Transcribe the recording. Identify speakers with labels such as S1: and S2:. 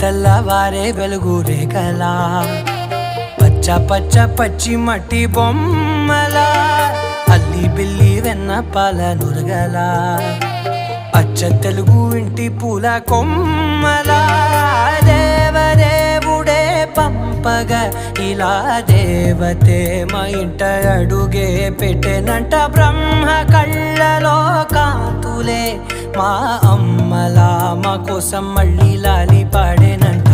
S1: తెల్లవారే వెలుగు రేఖలా పచ్చ పచ్చ పచ్చి మట్టి బొమ్మలా అల్లి బిల్లి వెన్న పాల నురగలా అచ్చ తెలుగు ఇంటి పూల కొమ్మలా దేవదేవుడే పంపగా ఇలా దేవతే మా ఇంట అడుగే పెట్టెనంట బ్రహ్మ కళ్ళలో కాంతులే మా అమ్మలా మా కోసం మళ్ళీ లాలి పాడేనంట.